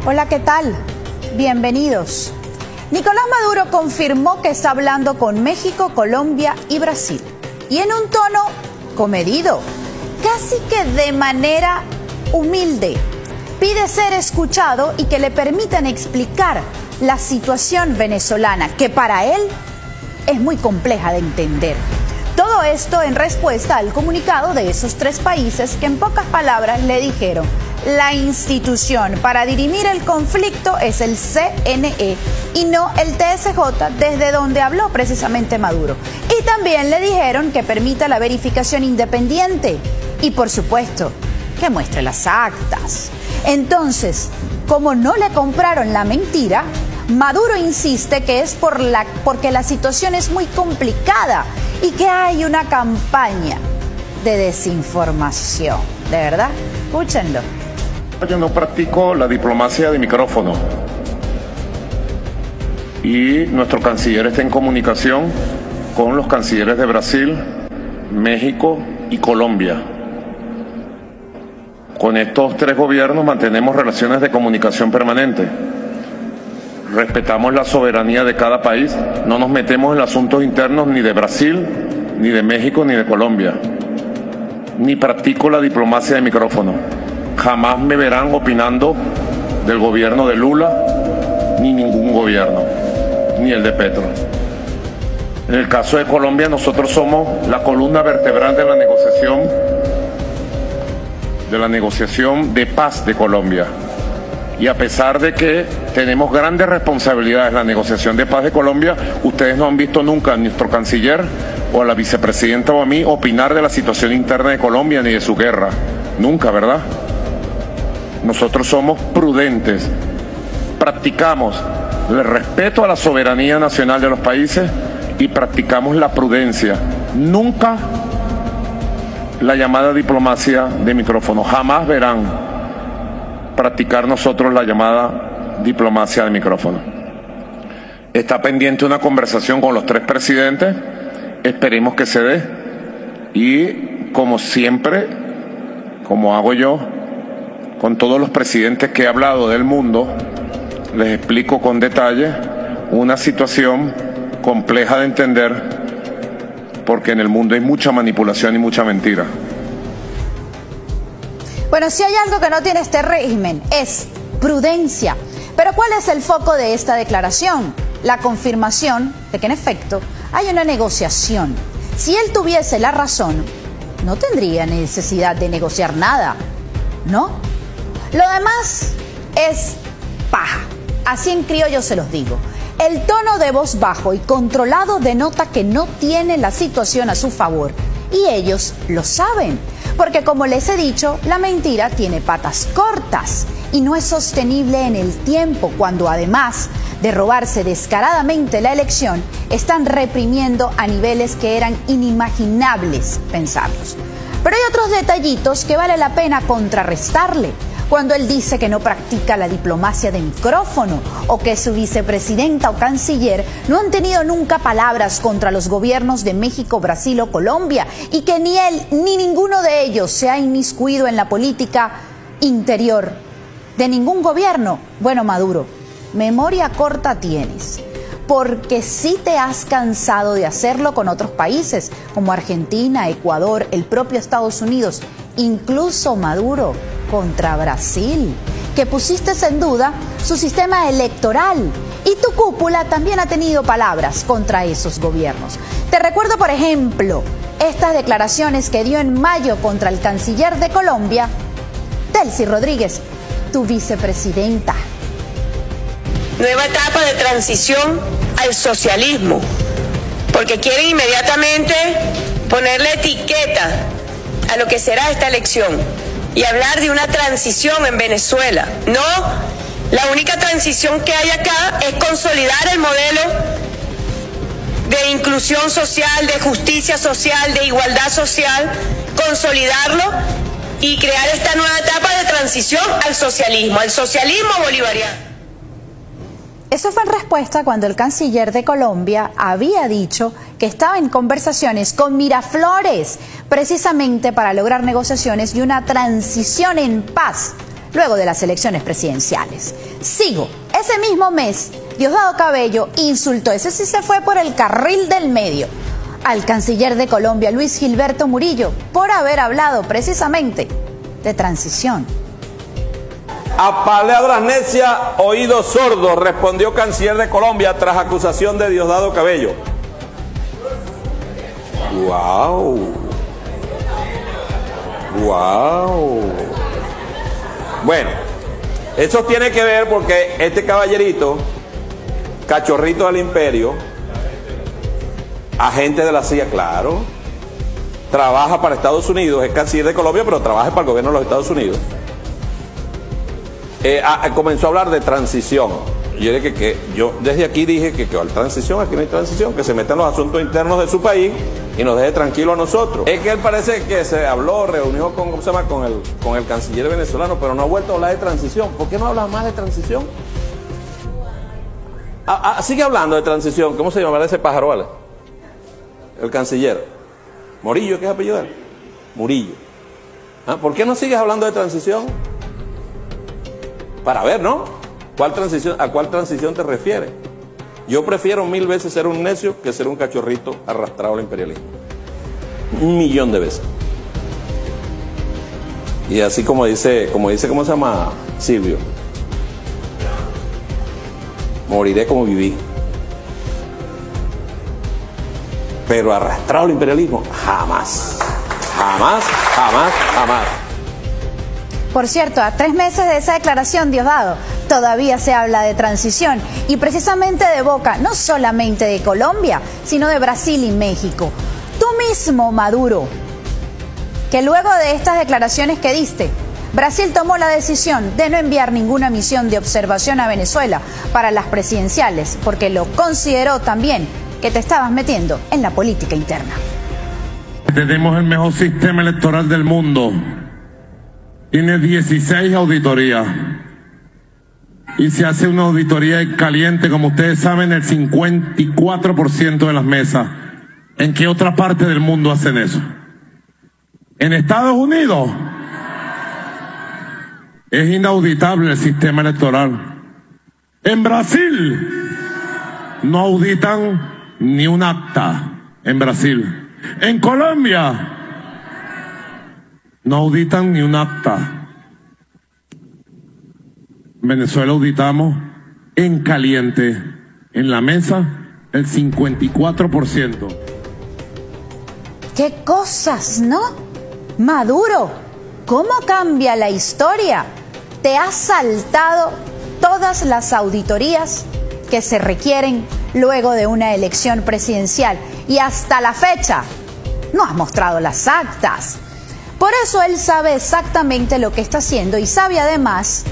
Hola, ¿qué tal? Bienvenidos. Nicolás Maduro confirmó que está hablando con México, Colombia y Brasil. Y en un tono comedido, casi que de manera humilde. Pide ser escuchado y que le permitan explicar la situación venezolana, que para él es muy compleja de entender. Todo esto en respuesta al comunicado de esos tres países que en pocas palabras le dijeron: la institución para dirimir el conflicto es el CNE y no el TSJ, desde donde habló precisamente Maduro. Y también le dijeron que permita la verificación independiente y, por supuesto, que muestre las actas. Entonces, como no le compraron la mentira, Maduro insiste que es porque la situación es muy complicada y que hay una campaña de desinformación. ¿De verdad? Escúchenlo. Yo no practico la diplomacia de micrófono y nuestro canciller está en comunicación con los cancilleres de Brasil, México y Colombia. Con estos tres gobiernos mantenemos relaciones de comunicación permanente. Respetamos la soberanía de cada país, no nos metemos en asuntos internos ni de Brasil, ni de México, ni de Colombia. Ni practico la diplomacia de micrófono. Jamás me verán opinando del gobierno de Lula, ni ningún gobierno, ni el de Petro. En el caso de Colombia, nosotros somos la columna vertebral de la negociación de paz de Colombia. Y a pesar de que tenemos grandes responsabilidades en la negociación de paz de Colombia, ustedes no han visto nunca a nuestro canciller o a la vicepresidenta o a mí opinar de la situación interna de Colombia ni de su guerra. Nunca, ¿verdad? Nosotros somos prudentes, practicamos el respeto a la soberanía nacional de los países y practicamos la prudencia. Nunca la llamada diplomacia de micrófono. Jamás verán practicar nosotros la llamada diplomacia de micrófono. Está pendiente una conversación con los tres presidentes, esperemos que se dé y, como siempre, como hago yo con todos los presidentes que he hablado del mundo, les explico con detalle una situación compleja de entender, porque en el mundo hay mucha manipulación y mucha mentira. Bueno, si hay algo que no tiene este régimen, es prudencia. Pero ¿cuál es el foco de esta declaración? La confirmación de que en efecto hay una negociación. Si él tuviese la razón, no tendría necesidad de negociar nada, ¿no? Lo demás es paja. Así en criollo se los digo. El tono de voz bajo y controlado denota que no tiene la situación a su favor. Y ellos lo saben. Porque, como les he dicho, la mentira tiene patas cortas y no es sostenible en el tiempo, cuando además de robarse descaradamente la elección, están reprimiendo a niveles que eran inimaginables pensarlos. Pero hay otros detallitos que vale la pena contrarrestarle. Cuando él dice que no practica la diplomacia de micrófono o que su vicepresidenta o canciller no han tenido nunca palabras contra los gobiernos de México, Brasil o Colombia y que ni él ni ninguno de ellos se ha inmiscuido en la política interior de ningún gobierno. Bueno, Maduro, memoria corta tienes, porque sí te has cansado de hacerlo con otros países como Argentina, Ecuador, el propio Estados Unidos, incluso Maduro contra Brasil, que pusiste en duda su sistema electoral, y tu cúpula también ha tenido palabras contra esos gobiernos. Te recuerdo, por ejemplo, estas declaraciones que dio en mayo contra el canciller de Colombia, Delcy Rodríguez, tu vicepresidenta. Nueva etapa de transición al socialismo, porque quieren inmediatamente ponerle etiqueta a lo que será esta elección y hablar de una transición en Venezuela. No, la única transición que hay acá es consolidar el modelo de inclusión social, de justicia social, de igualdad social, consolidarlo y crear esta nueva etapa de transición al socialismo bolivariano. Eso fue en respuesta cuando el canciller de Colombia había dicho que estaba en conversaciones con Miraflores, precisamente para lograr negociaciones y una transición en paz, luego de las elecciones presidenciales. Sigo. Ese mismo mes, Diosdado Cabello insultó, ese sí se fue por el carril del medio, al canciller de Colombia, Luis Gilberto Murillo, por haber hablado precisamente de transición. A palabras necias, oídos sordos, respondió canciller de Colombia tras acusación de Diosdado Cabello. ¡Wow! ¡Wow! Bueno, eso tiene que ver porque este caballerito, cachorrito del imperio, agente de la CIA, claro, trabaja para Estados Unidos, es canciller de Colombia, pero trabaja para el gobierno de los Estados Unidos. Comenzó a hablar de transición. Yo dije yo desde aquí dije que hay transición, aquí no hay transición, que se metan los asuntos internos de su país y nos deje tranquilo a nosotros. Es que él parece que se habló, reunió con, ¿cómo se llama? con el canciller venezolano, pero no ha vuelto a hablar de transición. ¿Por qué no hablas más de transición? Sigue hablando de transición. ¿Cómo se llama ese pájaro, vale? El canciller. Murillo, ¿qué es apellido de él? Murillo. ¿Por qué no sigues hablando de transición? Para ver, ¿no? ¿A cuál transición te refieres? Yo prefiero 1000 veces ser un necio que ser un cachorrito arrastrado al imperialismo. 1.000.000 de veces. Y así como dice, ¿cómo se llama Silvio? Moriré como viví. Pero arrastrado al imperialismo, jamás. Jamás, jamás, jamás. Por cierto, a 3 meses de esa declaración, Diosdado, todavía se habla de transición y precisamente de boca no solamente de Colombia, sino de Brasil y México. Tú mismo, Maduro, que luego de estas declaraciones que diste, Brasil tomó la decisión de no enviar ninguna misión de observación a Venezuela para las presidenciales, porque lo consideró también que te estabas metiendo en la política interna. Tenemos el mejor sistema electoral del mundo. Tiene 16 auditorías. Y se hace una auditoría caliente, como ustedes saben, el 54% de las mesas. ¿En qué otra parte del mundo hacen eso? En Estados Unidos es inauditable el sistema electoral. En Brasil no auditan ni un acta. En Brasil. En Colombia no auditan ni un acta. En Venezuela auditamos en caliente, en la mesa, el 54%. ¡Qué cosas!, ¿no? Maduro, ¿cómo cambia la historia? Te has saltado todas las auditorías que se requieren luego de una elección presidencial y hasta la fecha no has mostrado las actas. Por eso él sabe exactamente lo que está haciendo y sabe además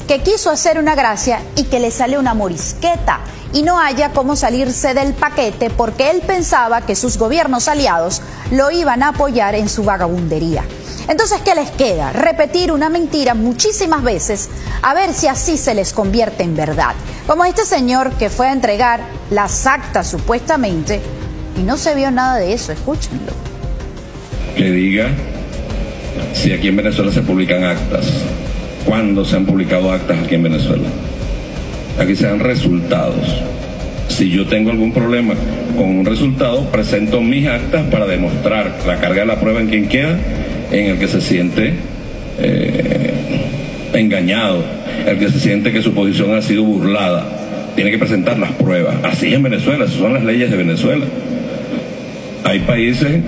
que quiso hacer una gracia y que le sale una morisqueta y no haya cómo salirse del paquete porque él pensaba que sus gobiernos aliados lo iban a apoyar en su vagabundería. Entonces, ¿qué les queda? Repetir una mentira muchísimas veces a ver si así se les convierte en verdad. Como este señor que fue a entregar las actas supuestamente y no se vio nada de eso, escúchenlo. Que diga si aquí en Venezuela se publican actas. ¿Cuándo se han publicado actas aquí en Venezuela? Aquí se dan resultados. Si yo tengo algún problema con un resultado, presento mis actas para demostrar la carga de la prueba en quien queda, en el que se siente engañado, el que se siente que su posición ha sido burlada. Tiene que presentar las pruebas. Así en Venezuela, esas son las leyes de Venezuela. Hay países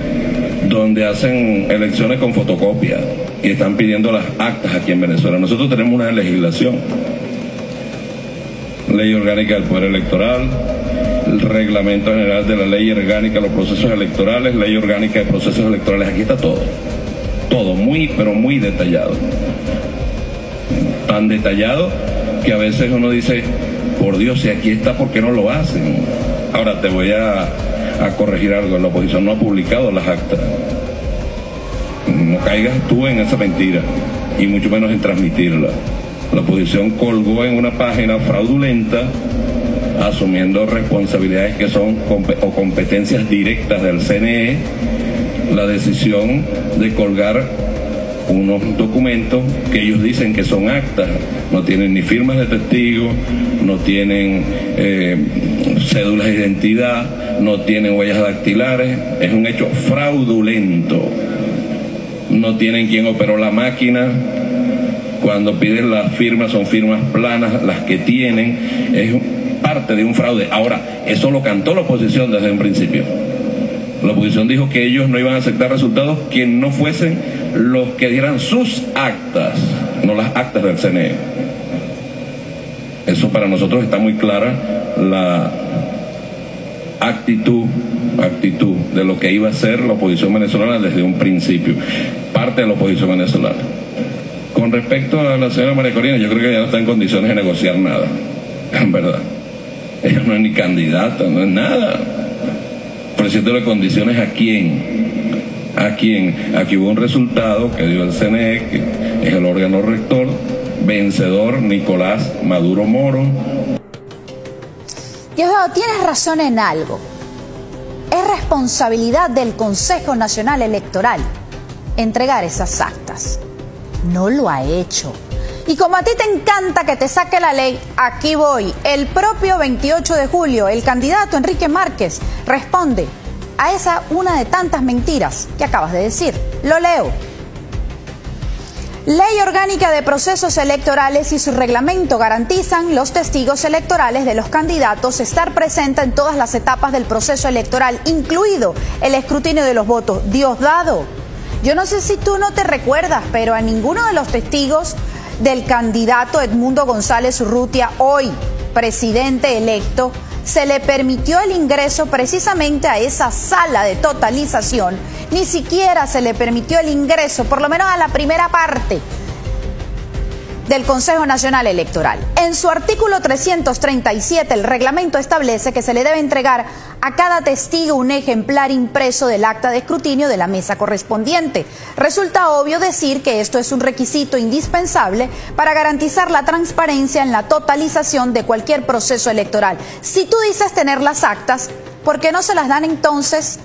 donde hacen elecciones con fotocopia y están pidiendo las actas aquí en Venezuela. Nosotros tenemos una legislación, ley orgánica del poder electoral, el reglamento general de la ley orgánica de los procesos electorales, ley orgánica de procesos electorales. Aquí está todo muy pero muy detallado, tan detallado que a veces uno dice, por Dios, si aquí está, ¿por qué no lo hacen? Ahora te voy a corregir algo. La oposición no ha publicado las actas. No caigas tú en esa mentira y mucho menos en transmitirla. La oposición colgó en una página fraudulenta, asumiendo responsabilidades que son o competencias directas del CNE, la decisión de colgar unos documentos que ellos dicen que son actas, no tienen ni firmas de testigos, no tienen cédulas de identidad, no tienen huellas dactilares, es un hecho fraudulento. No tienen quién operó la máquina, cuando piden las firmas son firmas planas las que tienen, es parte de un fraude. Ahora, eso lo cantó la oposición desde un principio. La oposición dijo que ellos no iban a aceptar resultados que no fuesen los que dieran sus actas, no las actas del CNE. Eso para nosotros está muy clara la actitud de lo que iba a ser la oposición venezolana desde un principio, parte de la oposición venezolana. Con respecto a la señora María Corina, yo creo que ella no está en condiciones de negociar nada, en verdad. Ella no es ni candidata, no es nada. Ofreciéndole condiciones a quién. ¿A quién? Aquí hubo un resultado que dio el CNE, que es el órgano rector, vencedor Nicolás Maduro Moro. Diosdado, tienes razón en algo. Es responsabilidad del Consejo Nacional Electoral entregar esas actas. No lo ha hecho. Y como a ti te encanta que te saque la ley, aquí voy. El propio 28 de julio, el candidato Enrique Márquez responde a esa una de tantas mentiras que acabas de decir. Lo leo. Ley Orgánica de Procesos Electorales y su reglamento garantizan los testigos electorales de los candidatos estar presentes en todas las etapas del proceso electoral, incluido el escrutinio de los votos. Diosdado, yo no sé si tú no te recuerdas, pero a ninguno de los testigos del candidato Edmundo González Urrutia, hoy presidente electo, se le permitió el ingreso precisamente a esa sala de totalización. Ni siquiera se le permitió el ingreso, por lo menos a la primera parte del Consejo Nacional Electoral. En su artículo 337, el reglamento establece que se le debe entregar a cada testigo un ejemplar impreso del acta de escrutinio de la mesa correspondiente. Resulta obvio decir que esto es un requisito indispensable para garantizar la transparencia en la totalización de cualquier proceso electoral. Si tú dices tener las actas, ¿por qué no se las dan entonces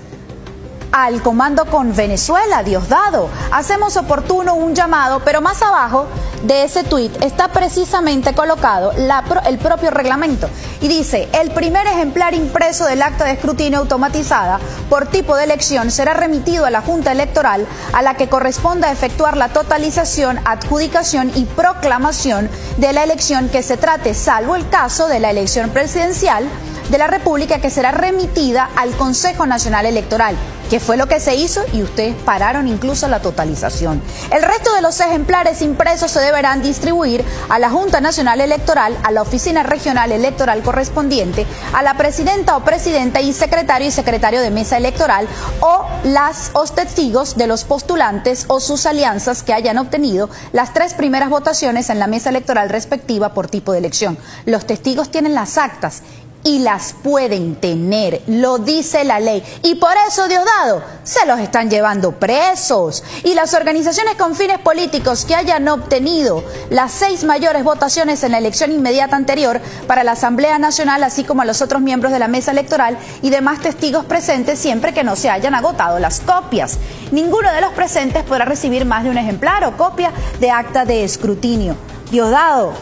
al comando con Venezuela? Diosdado, hacemos oportuno un llamado, pero más abajo de ese tuit está precisamente colocado el propio reglamento y dice: el primer ejemplar impreso del acta de escrutinio automatizada por tipo de elección será remitido a la Junta Electoral, a la que corresponda efectuar la totalización, adjudicación y proclamación de la elección que se trate, salvo el caso de la elección presidencial de la República, que será remitida al Consejo Nacional Electoral, que fue lo que se hizo, y ustedes pararon incluso la totalización. El resto de los ejemplares impresos se deberán distribuir a la Junta Nacional Electoral, a la Oficina Regional Electoral correspondiente, a la presidenta o presidenta y secretario de mesa electoral, o los testigos de los postulantes o sus alianzas que hayan obtenido las 3 primeras votaciones en la mesa electoral respectiva por tipo de elección. Los testigos tienen las actas y las pueden tener, lo dice la ley. Y por eso, Diosdado, se los están llevando presos. Y las organizaciones con fines políticos que hayan obtenido las 6 mayores votaciones en la elección inmediata anterior para la Asamblea Nacional, así como a los otros miembros de la mesa electoral y demás testigos presentes, siempre que no se hayan agotado las copias. Ninguno de los presentes podrá recibir más de un ejemplar o copia de acta de escrutinio. Diosdado,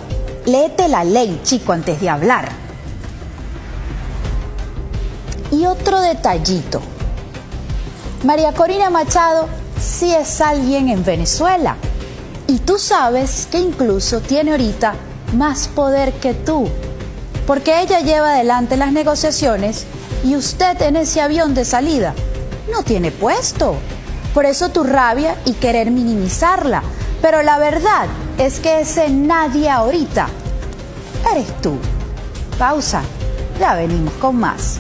léete la ley, chico, antes de hablar. Y otro detallito, María Corina Machado sí es alguien en Venezuela, y tú sabes que incluso tiene ahorita más poder que tú, porque ella lleva adelante las negociaciones y usted en ese avión de salida no tiene puesto. Por eso tu rabia y querer minimizarla, pero la verdad es que ese nadie ahorita eres tú. Pausa, ya venimos con más.